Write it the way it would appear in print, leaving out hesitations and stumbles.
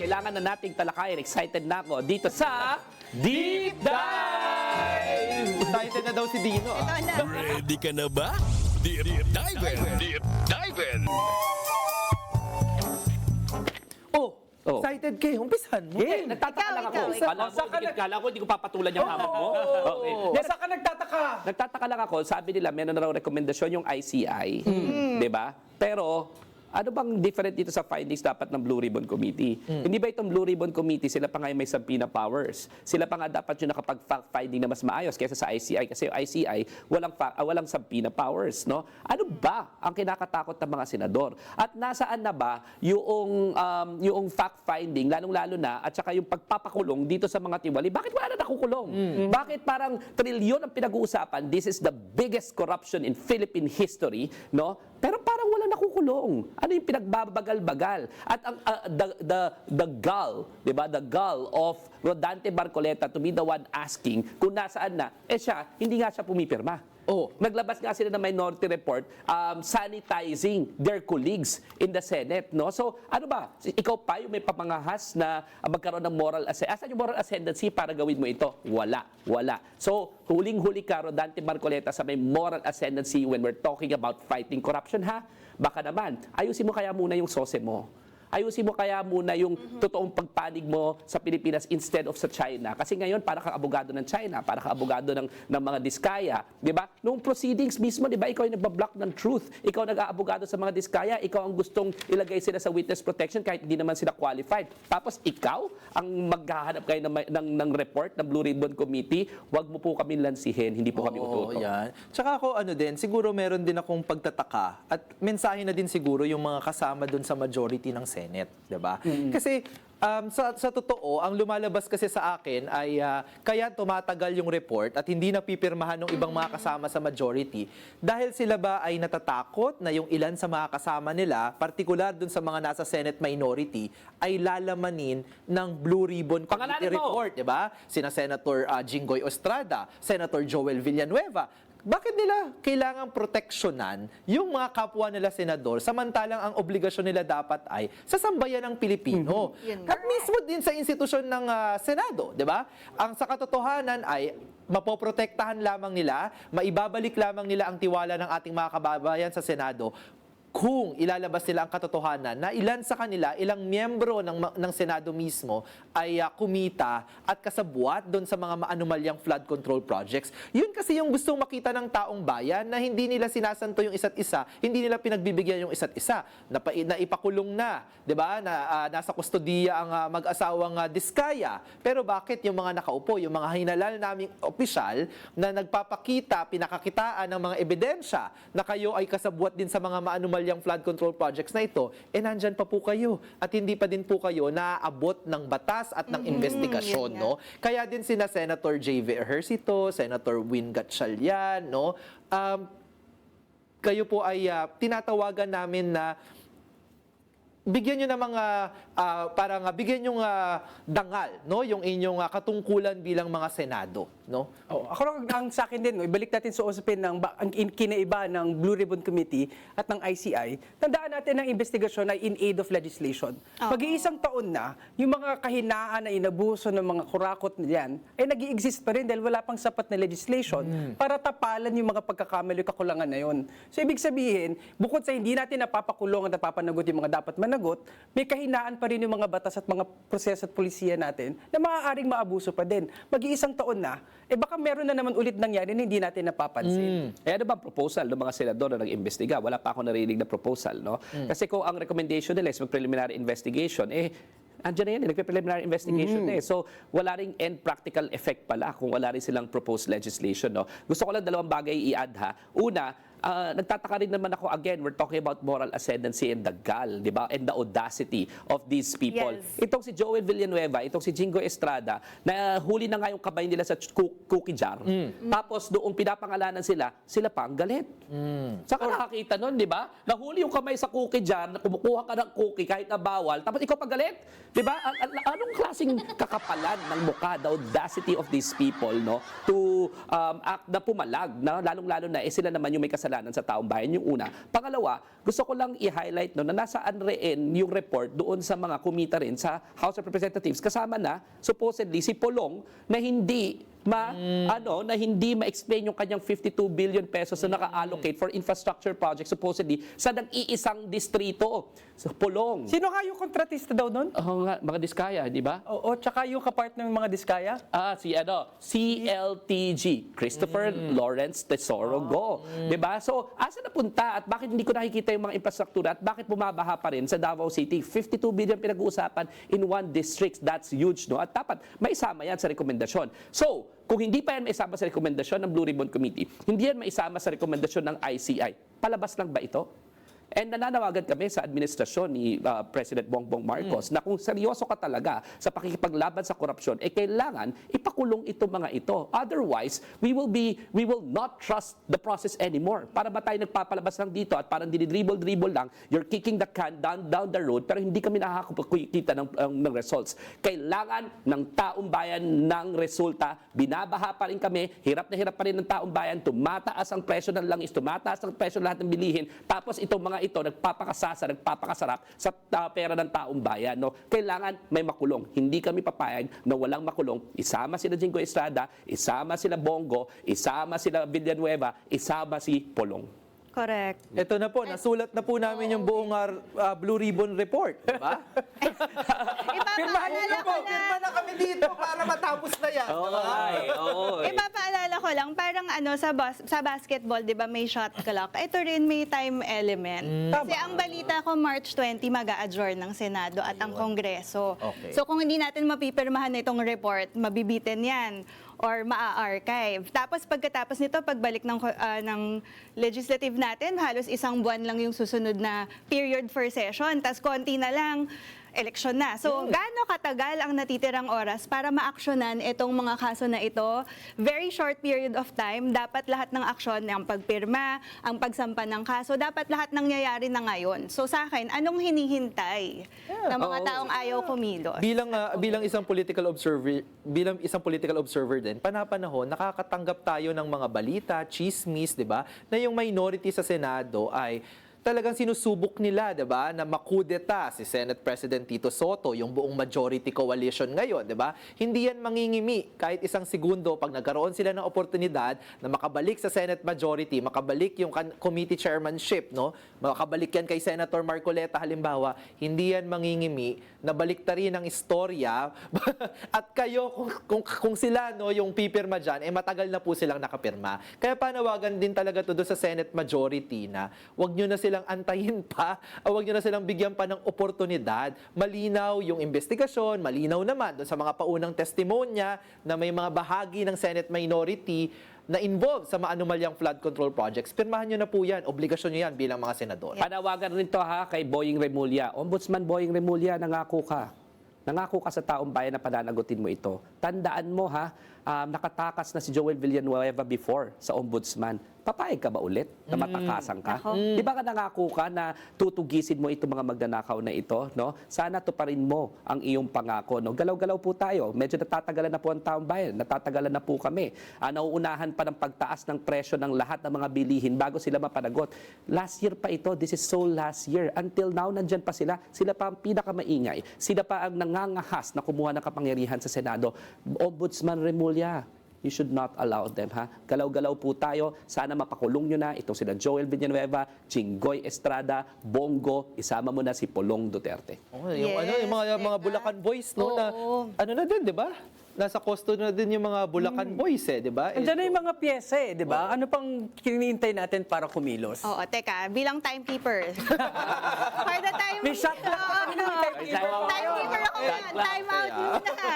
kailangan na nating talakayin. Excited na ako dito sa Deep Dive! Excited na daw si Dino. Ito na. Ready ka na ba? Deep Dive! Deep Dive! Oh. Excited kayo. Umpisan mo. Eh, nagtataka lang ako. Kala ko, hindi ko papatulan yung hamon mo. Okay. Saan ka nagtataka? Nagtataka lang ako, sabi nila, meron na raw rekomendasyon yung ICI. Di ba? Pero, ano bang different dito sa findings dapat ng Blue Ribbon Committee? Hindi ba itong Blue Ribbon Committee, sila pa nga may subpoena powers. Sila pa nga dapat yung nakapag-fact-finding na mas maayos kaysa sa ICI. Kasi yung ICI, walang subpoena powers. No? Ano ba ang kinakatakot ng mga senador? At nasaan na ba yung fact-finding, lalong-lalo na, at saka yung pagpapakulong dito sa mga tiwali? Bakit wala na nakukulong? Bakit parang trilyon ang pinag-uusapan? This is the biggest corruption in Philippine history. No? Pero parang wala nakukulong. Ano yung pinagbabagal-bagal? At ang the gall, 'di ba? The gall of Rodante Barcoleta to be the one asking kung nasaan na, siya, hindi nga siya pumipirma. Oh. Naglabas nga sila ng minority report sanitizing their colleagues in the Senate, no? So, ano ba? Ikaw pa yung may papangahas na magkaroon ng moral ascendancy. Asan yung moral ascendancy para gawin mo ito? Wala. So, huling-huli ka, Rodante Barcoleta, sa may moral ascendancy when we're talking about fighting corruption, ha? Baka naman, ayusin mo kaya muna yung sose mo. Ayusin mo kaya muna yung totoong pagpanig mo sa Pilipinas instead of sa China. Kasi ngayon, para kang abogado ng China, para kang abogado ng mga diskaya. Di ba? Noong proceedings mismo, di ba, ikaw yung nagbablock ng truth. Ikaw nag-aabogado sa mga diskaya. Ikaw ang gustong ilagay sila sa witness protection kahit hindi naman sila qualified. Tapos ikaw ang maghahanap kayo ng report ng Blue Ribbon Committee. Huwag mo po kami lansihin. Hindi po kami ututo. Yan. Tsaka ako, siguro meron din akong pagtataka at mensahe na din siguro yung mga kasama dun sa majority ng Senate, 'di ba? Kasi sa totoo, ang lumalabas kasi sa akin ay kaya tumatagal yung report at hindi napipirmahan ng ibang mga kasama sa majority dahil sila ba ay natatakot na yung ilan sa mga kasama nila, partikular dun sa mga nasa Senate minority, ay lalamanin ng Blue Ribbon Committee report, 'di ba? Sina Senator Jinggoy Estrada, Senator Joel Villanueva. Bakit nila kailangang proteksyonan yung mga kapwa nila senador samantalang ang obligasyon nila dapat ay sa sambayan ng Pilipino? At mismo din sa institusyon ng Senado, di ba? Ang sa katotohanan ay mapoprotektahan lamang nila, maibabalik lamang nila ang tiwala ng ating mga kababayan sa Senado kung ilalabas nila ang katotohanan na ilan sa kanila, ilang miyembro ng Senado mismo ay kumita at kasabwat doon sa mga maanumalyang flood control projects. Yun kasi yung gustong makita ng taong bayan na hindi nila sinasanto yung isa't isa, hindi nila pinagbibigyan yung isa't isa, na ipakulong na, 'di ba? Na nasa kustodiya ang mag-asawang Diskaya. Pero bakit yung mga nakaupo, yung mga hinalal naming opisyal na nagpapakita, pinakakitaan ng mga ebidensya na kayo ay kasabwat din sa mga maanumalyang flood control projects na ito, nandyan pa po kayo at hindi pa din po kayo naaabot ng batas at ng investigasyon, no? Kaya din sina Senator J.V. Ejercito, Senator Win Gatchalian, no? Kayo po ay tinatawagan namin na bigyan nyo ng mga, parang bigyan nyo dangal, no? Yung inyong katungkulan bilang mga Senado, no? Ako ang sa akin din, no, ibalik natin sa usapin ng ang kinaiba ng Blue Ribbon Committee at ng ICI. Tandaan natin ang investigasyon ay in aid of legislation. Mag-iisang taon na, yung mga kahinaan na inabuso ng mga kurakot niyan ay nag-i-exist pa rin dahil wala pang sapat na legislation para tapalan yung mga pagkakamali o kakulangan na yun. So ibig sabihin, bukod sa hindi natin napapakulong at napapanagot yung mga dapat managot, may kahinaan pa rin yung mga batas at mga proseso at polisiya natin na maaaring maabuso pa din. Mag-iisang taon na, baka meron na naman ulit nangyari na hindi natin napapansin. Ano ba ang proposal ng mga senador na nag-imbestiga? Wala pa ako narinig na proposal, no? Kasi kung ang recommendation nila is mag-preliminary investigation, andyan na yan, nagpe-preliminary investigation na eh. So, wala ring end practical effect pala kung wala rin silang proposed legislation, no? Gusto ko lang dalawang bagay i-add, ha. Una, nagtataka rin naman ako, again, we're talking about moral ascendancy and the gall, di ba? And the audacity of these people. Yes. Itong si Joel Villanueva, itong si Jinggoy Estrada, na huli na nga yung kamay nila sa cookie jar. Tapos doong pinapangalanan sila pa ang galit. Saka nakakita nun, di ba? Nahuli yung kamay sa cookie jar, na kumukuha ka ng cookie kahit na bawal, tapos ikaw pa galit. Di ba? Anong klaseng kakapalan ng mukha, the audacity of these people, no? To act na pumalag, na lalong-lalo na, sila naman yung may kasalanan kasalanan sa taong bayan, yung una. Pangalawa, gusto ko lang i-highlight no, na nasaan rin yung report doon sa mga kumita rin sa House of Representatives. Kasama na, supposedly, si Polong na hindi na hindi ma-explain yung kanyang 52 billion pesos na naka-allocate for infrastructure projects supposedly sa nag-iisang distrito sa Polong. Sino nga yung kontratista daw nun? Oo nga, mga Diskaya, di ba? Oo, tsaka yung kapartner ng mga Diskaya? CLTG, Christopher Lawrence Tesoro Go. 'Di ba? So, asa napunta at bakit hindi ko nakikita yung mga infrastruktura at bakit bumabaha pa rin sa Davao City? 52 billion pinag-uusapan in one district. That's huge, no? At dapat maisama yan sa rekomendasyon. So, kung hindi pa yan maisama sa rekomendasyon ng Blue Ribbon Committee, hindi yan maisama sa rekomendasyon ng ICI, palabas lang ba ito? And nananawagan kami sa administrasyon ni President Bongbong Marcos na kung seryoso ka talaga sa pakikipaglaban sa korupsyon, kailangan ipakulong itong mga ito. Otherwise, we will not trust the process anymore. Para ba tayo nagpapalabas lang dito at parang dinidribble-dribble lang, you're kicking the can down the road, pero hindi kami nakakakita ng results. Kailangan ng taong bayan ng resulta. Binabaha pa rin kami, hirap na hirap pa rin ng taong bayan, tumataas ang presyo ng langis, tumataas ang presyo ng lahat ng bilihin, tapos itong mga ito nagpapakasarap sa pera ng taong bayan. No? Kailangan may makulong. Hindi kami papayag na walang makulong. Isama sila Jinggoy Estrada, isama sila Bongo, isama sila Villanueva, isama si Polong. Correct. Ito na po, nasulat na po namin yung buong Blue Ribbon Report, di ba? Ipapaalala ko lang. Pirma na kami dito para matapos na yan. Ipapaalala ko lang, parang sa basketball, di ba may shot clock? Ito rin may time element. Kasi ang balita ko, March 20, mag-a-adjourn ng Senado at ang Kongreso. Okay. So kung hindi natin mapipirmahan itong report, mabibitin yan or maa-archive. Tapos pagkatapos nito, pagbalik ng legislative natin, halos isang buwan lang yung susunod na period for session. Tapos konti na lang, eleksyon na. So, gaano katagal ang natitirang oras para maaksyonan itong mga kaso na ito? Very short period of time. Dapat lahat ng aksyon, ang pagpirma, ang pagsampa ng kaso, dapat lahat nangyayari na ngayon. So, sa akin, anong hinihintay ng mga taong ayaw kumilos? Bilang isang political observer din, panapanahon nakakatanggap tayo ng mga balita, chismis, 'di ba? Na yung minority sa Senado ay talagang sinusubok nila, 'di ba, na makudeta si Senate President Tito Soto, yung buong majority coalition ngayon, 'di ba? Hindi yan mangingimi kahit isang segundo pag nagkaroon sila ng oportunidad na makabalik sa Senate majority, makabalik yung committee chairmanship, no? Makabalik yan kay Senator Marcoleta halimbawa, hindi yan mangingimi na baliktarin ang istorya at kayo kung sila no yung pipirma diyan matagal na po silang nakapirma. Kaya panawagan din talaga to do sa Senate majority na wag niyo na silang antayin pa, o wag niyo na silang bigyan pa ng oportunidad. Malinaw yung investigasyon, malinaw naman doon sa mga paunang testimonya na may mga bahagi ng Senate minority na involved sa maanumalyang flood control projects. Pirmahan nyo na po yan. Obligasyon nyo yan bilang mga senador. Panawagan rin to kay Boying Remulla. Ombudsman Boying Remulla, nangako ka. Nangako ka sa taong bayan na pananagutin mo ito. Tandaan mo nakatakas na si Joel Villanueva before sa ombudsman. Papayag ka ba ulit na matakasan ka? Di ba nangako ka na tutugisin mo itong mga magnanakaw na ito? No? Sana tuparin mo ang iyong pangako. No? Galaw-galaw po tayo. Medyo natatagalan na po ang taong bayan. Natatagalan na po kami. Nauunahan pa ng pagtaas ng presyo ng lahat ng mga bilihin bago sila mapanagot. Last year pa ito. This is so last year. Until now, nandyan pa sila. Sila pa ang pinakamaingay. Sila pa ang nangangahas na kumuha ng kapangyarihan sa Senado. Ombudsman Remulla, you should not allow them, Galaw-galaw po tayo. Sana mapakulong nyo na itong sila Joel Villanueva, Jinggoy Estrada, Bongo, isama mo na si Polong Duterte. Yung mga Bulacan boys, no? Na, na din, di ba? Nasa custody na din yung mga Bulacan boys, di ba? Andiyan na yung mga piyesa, di ba? Ano pang kinihintay natin para kumilos? Oo, teka, bilang timekeeper. For the time... May shot clock. Timekeeper ako yan. Time out muna.